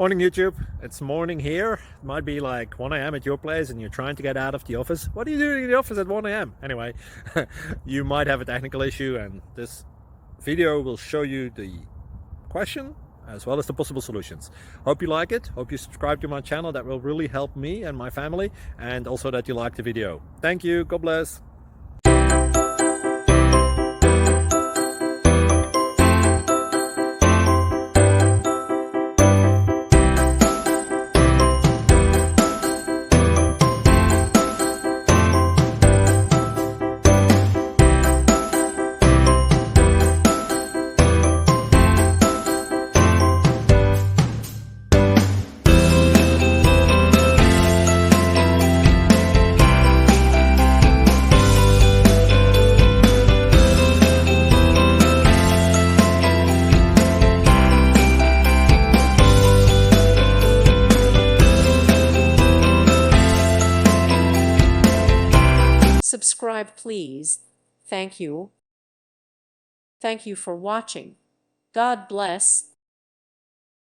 Morning YouTube, it's morning here. It might be like 1 a.m. at your place and you're trying to get out of the office. What are you doing in the office at 1 a.m.? Anyway, you might have a technical issue and this video will show you the question as well as the possible solutions. Hope you like it, hope you subscribe to my channel. That will really help me and my family, and also that you like the video. Thank you, God bless. Subscribe, please. Thank you. Thank you for watching. God bless.